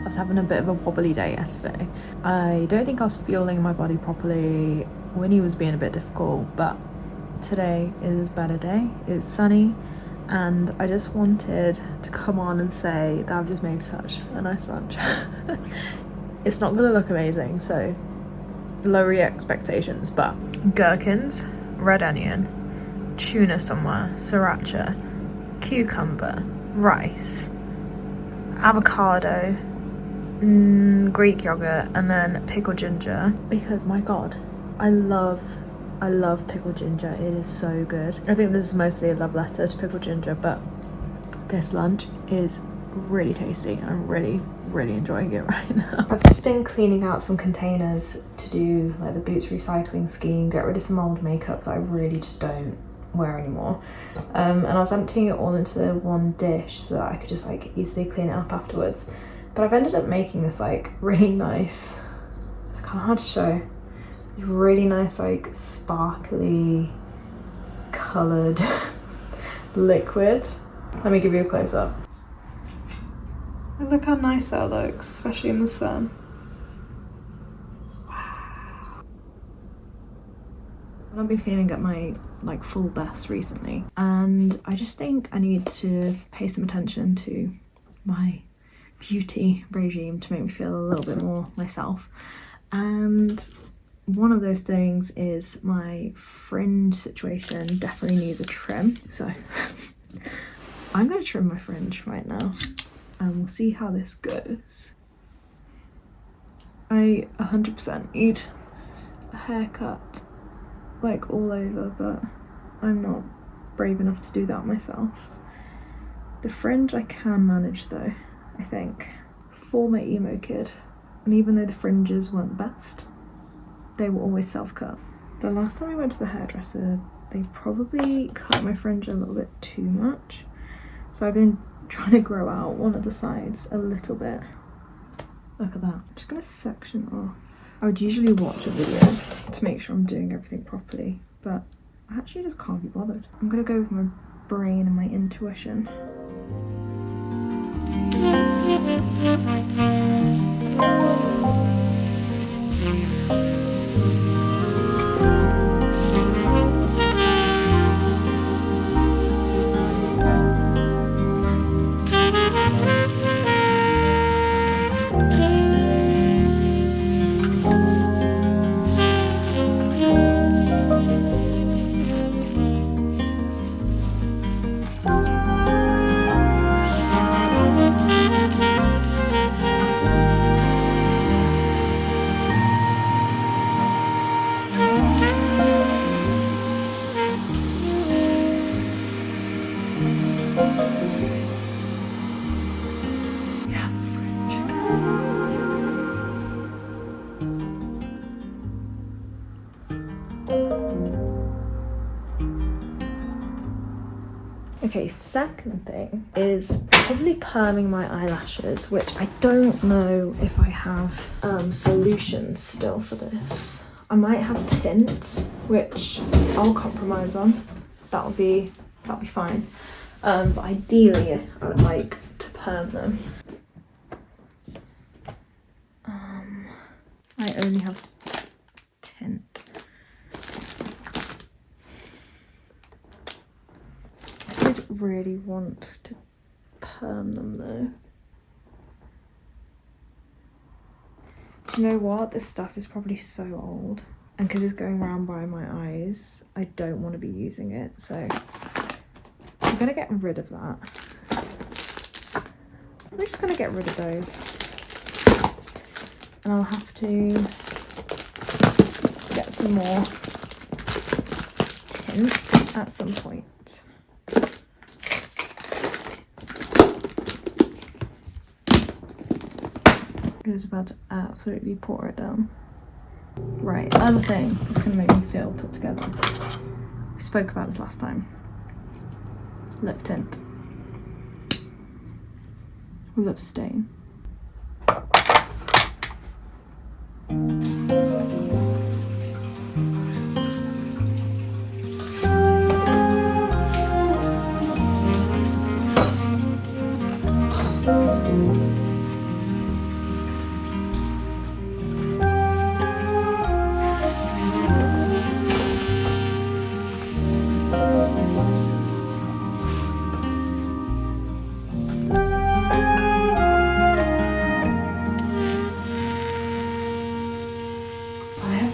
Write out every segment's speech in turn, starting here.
I was having a bit of a wobbly day yesterday. I don't think I was fueling my body properly. Winnie was being a bit difficult, but today is a better day. It's sunny, and I just wanted to come on and say that I've just made such a nice lunch. It's not gonna look amazing, so lower your expectations, but gherkins, red onion, tuna somewhere, sriracha, cucumber, rice, avocado, Greek yogurt, and then pickled ginger, because my god, I love pickled ginger. It is so good. I think this is mostly a love letter to pickled ginger, but this lunch is really tasty and I'm really enjoying it right now. I've just been cleaning out some containers to do like the boots recycling scheme, get rid of some old makeup that I really just don't wear anymore, and I was emptying it all into one dish so that I could just like easily clean it up afterwards. But I've ended up making this like really nice, it's kind of hard to show, really nice like sparkly coloured liquid. Let me give you a close up. Look how nice that looks, especially in the sun. Wow. I've been feeling at my like full best recently, and I just think I need to pay some attention to my beauty regime to make me feel a little bit more myself. And one of those things is my fringe situation definitely needs a trim, so I'm going to trim my fringe right now and we'll see how this goes. I 100% need a haircut like all over, but I'm not brave enough to do that myself. The fringe I can manage though, I think. For my emo kid, and even though the fringes weren't the best, they were always self-cut. The last time I went to the hairdresser, they probably cut my fringe a little bit too much, so I've been trying to grow out one of the sides a little bit. Look at that. I'm just gonna section off. I would usually watch a video to make sure I'm doing everything properly, but I actually just can't be bothered. I'm gonna go with my brain and my intuition. Okay, second thing is probably perming my eyelashes, which I don't know if I have solutions still for this. I might have tint, which I'll compromise on. That'll be fine. But ideally I would like to perm them. I only have tint. I really want to perm them though. Do you know what? This stuff is probably so old, and because it's going around by my eyes, I don't want to be using it, so I'm gonna get rid of that. We're just gonna get rid of those. And I'll have to get some more tint at some point. I was about to absolutely pour it down. Right, another thing that's gonna make me feel put together. We spoke about this last time. Lip tint. Lip stain.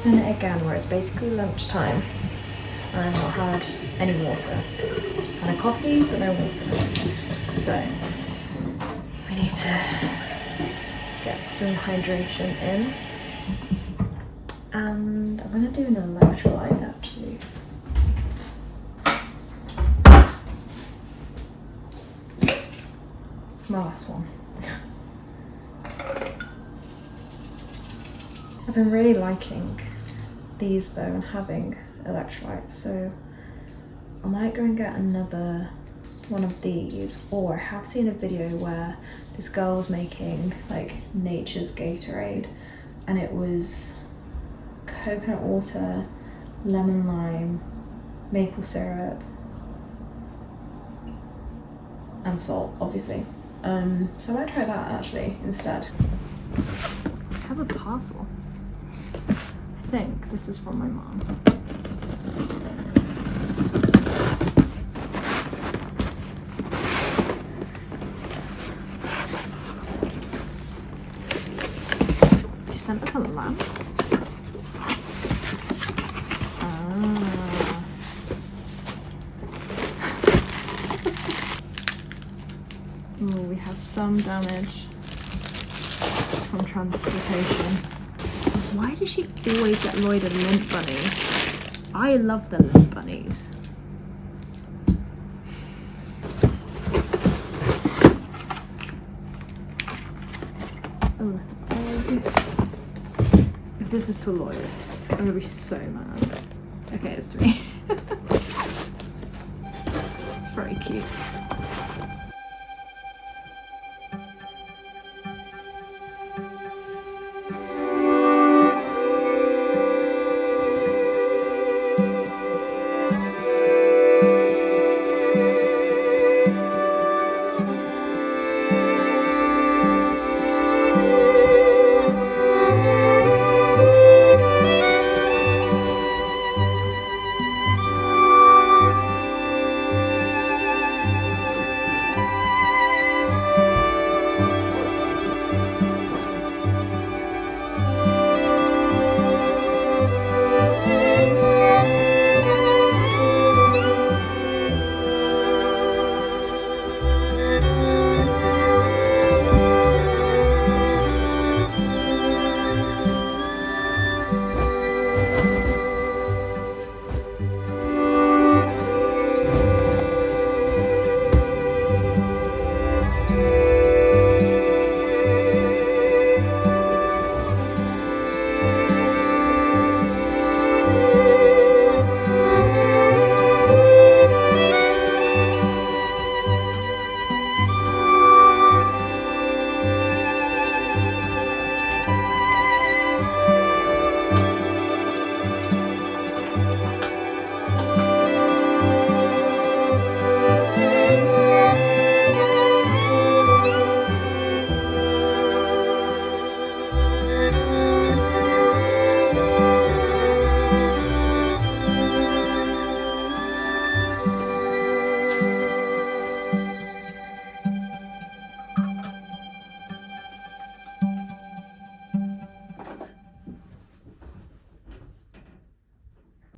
Done it again where it's basically lunchtime and I've not had any water. Had a coffee but no water. So I need to get some hydration in. And I'm gonna do an electrolyte actually. It's my last one. I've been really liking these though and having electrolytes, so I might go and get another one of these, or I have seen a video where this girl was making like nature's Gatorade and it was coconut water, lemon lime, maple syrup and salt obviously, so I might try that actually instead. I have a parcel. I think this is from my mom. She sent us a lamp. Oh, we have some damage from transportation. Why does she always get Lloyd a lint bunny? I love the lint bunnies. Oh, that's a bag. If this is to Lloyd, I'm gonna be so mad. Okay, it's to me. It's very cute.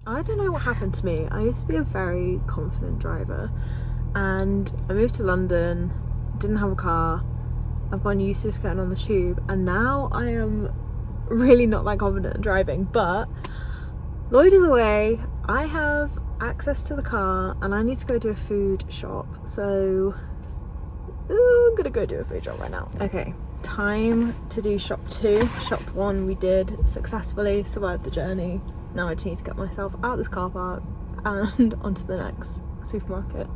I don't know what happened to me. I used to be a very confident driver and I moved to London, didn't have a car, I've gotten used to just getting on the tube, and now I am really not that confident in driving. But Lloyd is away, I have access to the car, and I need to go do a food shop, so I'm gonna go do a food shop right now. Okay, time to do shop 2. Shop 1 we did successfully, survived the journey. Now I just need to get myself out of this car park and onto the next supermarket.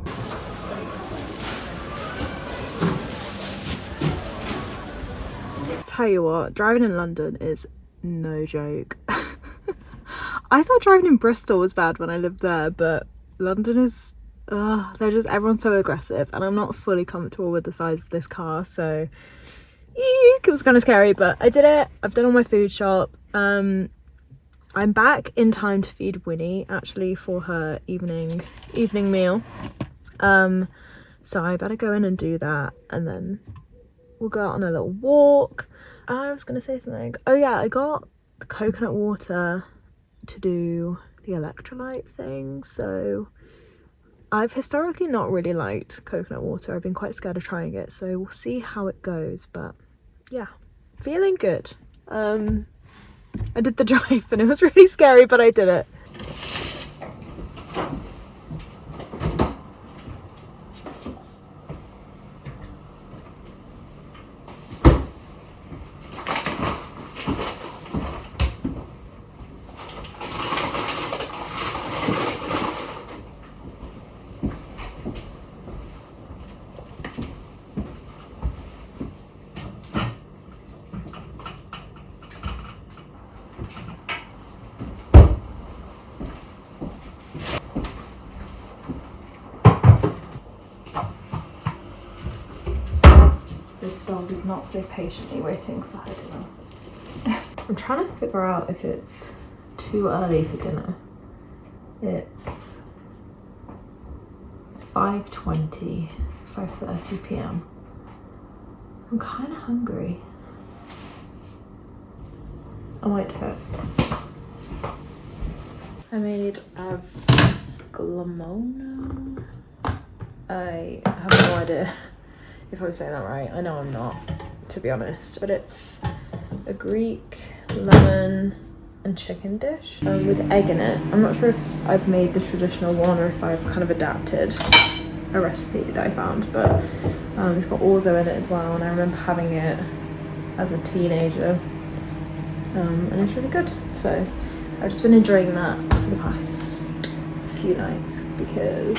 Tell you what, driving in London is no joke. I thought driving in Bristol was bad when I lived there, but London is, everyone's so aggressive, and I'm not fully comfortable with the size of this car, so it was kind of scary, but I did it. I've done all my food shop. I'm back in time to feed Winnie, actually, for her evening meal. So I better go in and do that, and then we'll go out on a little walk. I was gonna say something. Oh yeah, I got the coconut water to do the electrolyte thing. So I've historically not really liked coconut water. I've been quite scared of trying it, so we'll see how it goes. But yeah, feeling good. I did the drive and it was really scary, but I did it. This dog is not so patiently waiting for her dinner. I'm trying to figure out if it's too early for dinner. It's 5:20, 5:30 p.m. I'm kind of hungry. I might do it. I made avgolemono. I have no idea if I'm saying that right. I know I'm not, to be honest, but it's a Greek lemon and chicken dish with egg in it. I'm not sure if I've made the traditional one or if I've kind of adapted a recipe that I found, but it's got orzo in it as well, and I remember having it as a teenager, and it's really good. So I've just been enjoying that for the past few nights because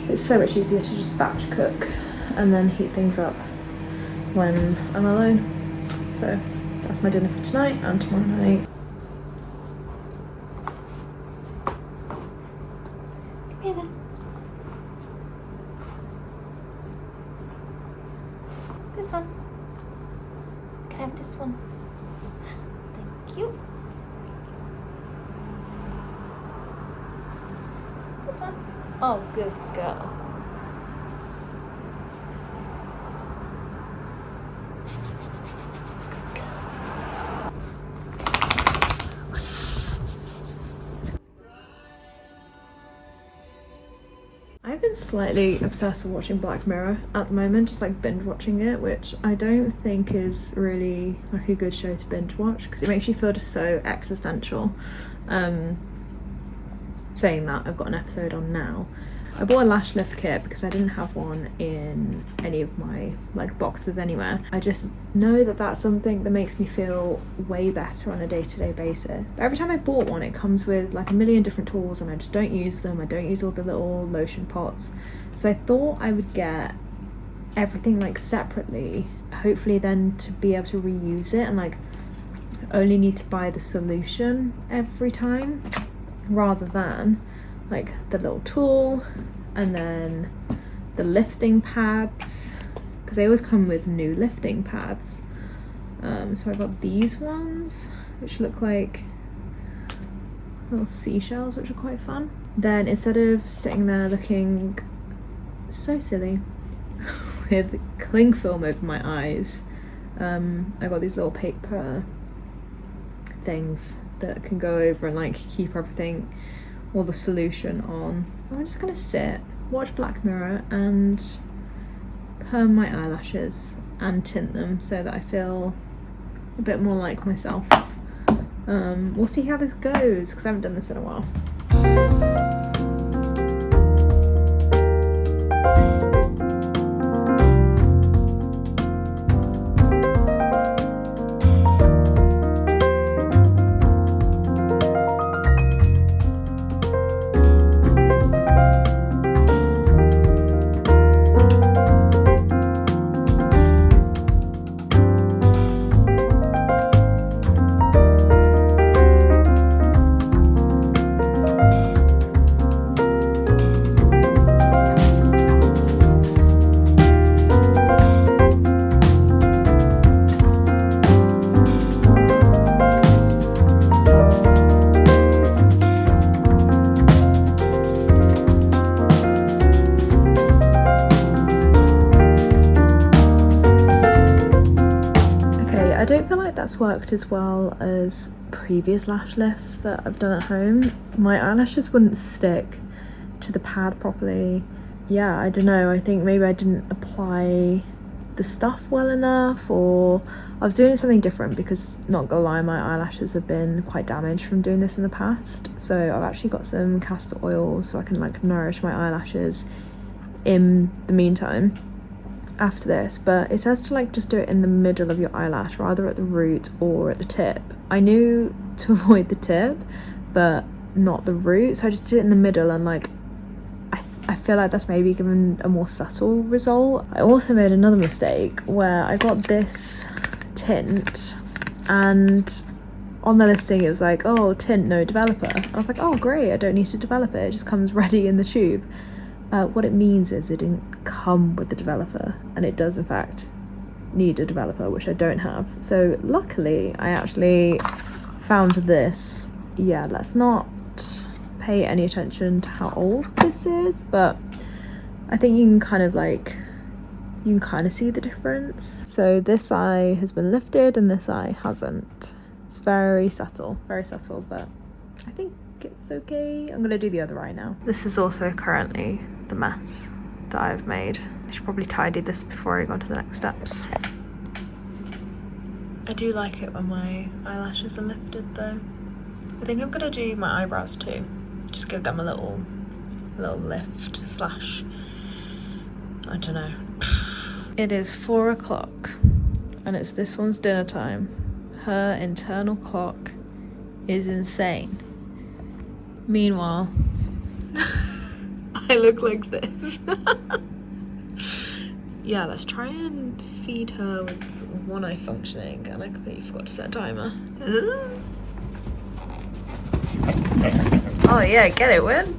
it's so much easier to just batch cook and then heat things up when I'm alone. So that's my dinner for tonight and tomorrow night. Come here then. This one. Can I have this one? Thank you. This one? Oh, good girl. I've been slightly obsessed with watching Black Mirror at the moment, just like binge watching it, which I don't think is really like a good show to binge watch because it makes you feel just so existential. Saying that, I've got an episode on now. I bought a lash lift kit because I didn't have one in any of my like boxes anywhere. I just know that that's something that makes me feel way better on a day-to-day basis. But every time I bought one, it comes with like a million different tools and I just don't use them. I don't use all the little lotion pots. So I thought I would get everything like separately, hopefully then to be able to reuse it and like only need to buy the solution every time rather than like the little tool and then the lifting pads, because they always come with new lifting pads. So I got these ones which look like little seashells, which are quite fun. Then instead of sitting there looking so silly with cling film over my eyes, I got these little paper things that can go over and like keep everything, all the solution on. I'm just gonna sit, watch Black Mirror and perm my eyelashes and tint them so that I feel a bit more like myself. We'll see how this goes because I haven't done this in a while. I don't feel like that's worked as well as previous lash lifts that I've done at home. My eyelashes wouldn't stick to the pad properly. Yeah, I don't know, I think maybe I didn't apply the stuff well enough, or I was doing something different because, not gonna lie, my eyelashes have been quite damaged from doing this in the past. So I've actually got some castor oil so I can like nourish my eyelashes in the meantime after this, but it says to like just do it in the middle of your eyelash rather at the root or at the tip. I knew to avoid the tip but not the root, so I just did it in the middle, and like I feel like that's maybe given a more subtle result. I also made another mistake where I got this tint and on the listing it was like, oh, tint no developer. I was like, oh great, I don't need to develop it, it just comes ready in the tube. What it means is it didn't come with the developer, and it does in fact need a developer, which I don't have. So luckily I actually found this. Yeah, let's not pay any attention to how old this is, but I think you can kind of see the difference. So this eye has been lifted and this eye hasn't. It's very subtle, but I think it's okay. I'm gonna do the other eye now. This is also currently the mess that I've made. I should probably tidy this before I go on to the next steps. I do like it when my eyelashes are lifted though. I think I'm gonna do my eyebrows too. Just give them a little lift slash, I don't know. It is 4 o'clock and it's this one's dinner time. Her internal clock is insane. Meanwhile, I look like this. Yeah, let's try and feed her with one eye functioning, and I completely forgot to set a timer. Oh yeah, get it, Win.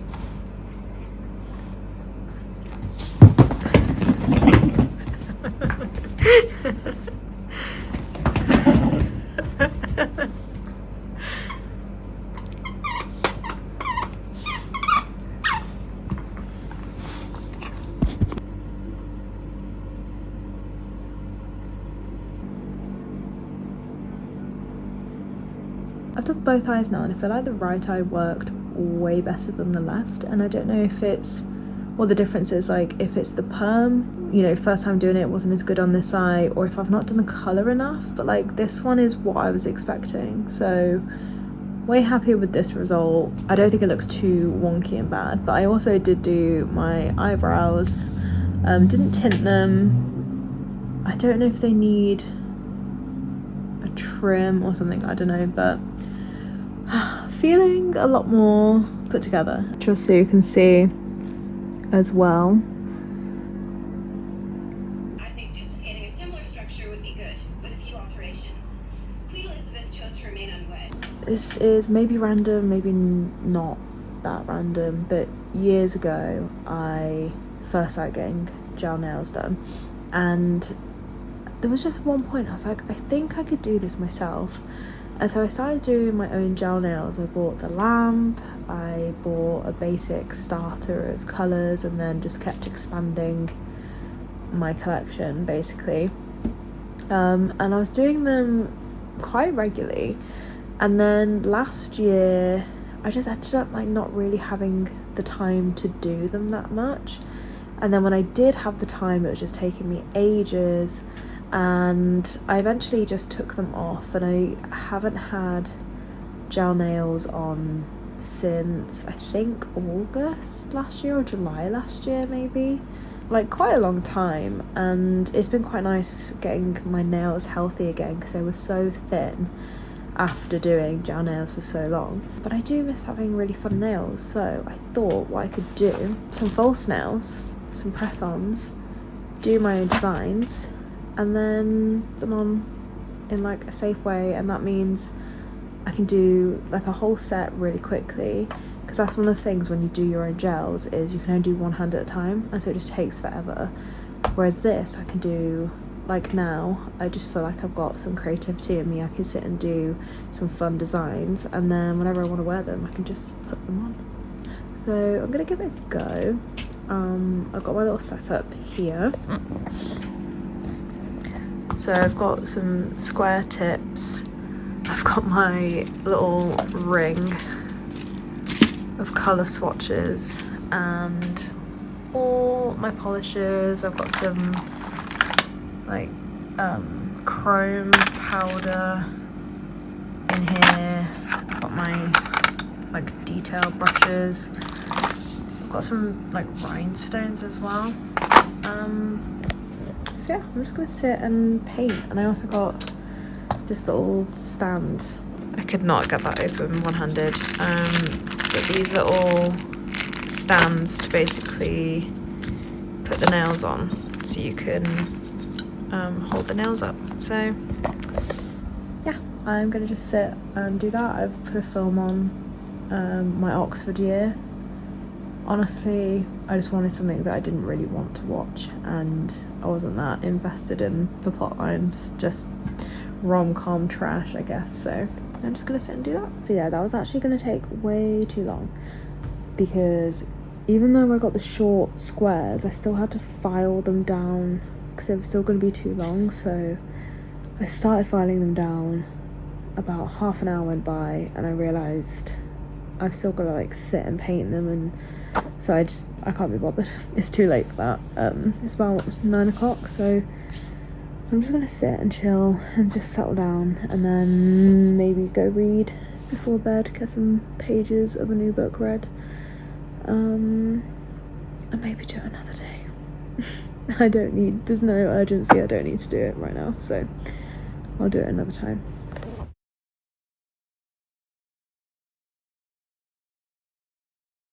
I've done both eyes now and I feel like the right eye worked way better than the left, and I don't know if it's what the difference is, like if it's the perm, you know, first time doing it wasn't as good on this eye, or if I've not done the colour enough, but like this one is what I was expecting, so way happier with this result. I don't think it looks too wonky and bad, but I also did do my eyebrows, didn't tint them. I don't know if they need a trim or something, I don't know, but feeling a lot more put together, just so you can see as well. I think duplicating a similar structure would be good, with a few alterations. Queen Elizabeth chose to remain unwed. This is maybe random, maybe not that random, but years ago I first started getting gel nails done, and there was just one point I was like, I think I could do this myself. And so I started doing my own gel nails. I bought the lamp, I bought a basic starter of colours, and then just kept expanding my collection basically. And I was doing them quite regularly, and then last year I just ended up like not really having the time to do them that much, and then when I did have the time it was just taking me ages, and I eventually just took them off, and I haven't had gel nails on since I think August last year or July last year, maybe, like quite a long time. And it's been quite nice getting my nails healthy again because they were so thin after doing gel nails for so long. But I do miss having really fun nails, so I thought what I could do, some false nails, some press-ons, do my own designs, and then put them on in like a safe way. And that means I can do like a whole set really quickly, because that's one of the things when you do your own gels is you can only do one hand at a time, and so it just takes forever. Whereas this I can do, like now I just feel like I've got some creativity in me. I can sit and do some fun designs, and then whenever I want to wear them I can just put them on. So I'm gonna give it a go. I've got my little setup here. So I've got some square tips, I've got my little ring of colour swatches and all my polishes. I've got some like chrome powder in here. I've got my like detail brushes. I've got some like rhinestones as well. So yeah, I'm just gonna sit and paint. And I also got this little stand. I could not get that open one-handed. But these little stands to basically put the nails on, so you can hold the nails up. So yeah, I'm gonna just sit and do that. I've put a film on my Oxford year. Honestly, I just wanted something that I didn't really want to watch, and I wasn't that invested in the plot lines, just rom-com trash, I guess. So I'm just gonna sit and do that. So yeah, that was actually gonna take way too long, because even though I got the short squares, I still had to file them down because they were still gonna be too long. So I started filing them down, about half an hour went by, and I realized I've still got to like sit and paint them, and so I can't be bothered. It's too late for that. It's about 9 o'clock, so I'm just gonna sit and chill and just settle down, and then maybe go read before bed, get some pages of a new book read, and maybe do it another day. There's no urgency, I don't need to do it right now, so I'll do it another time.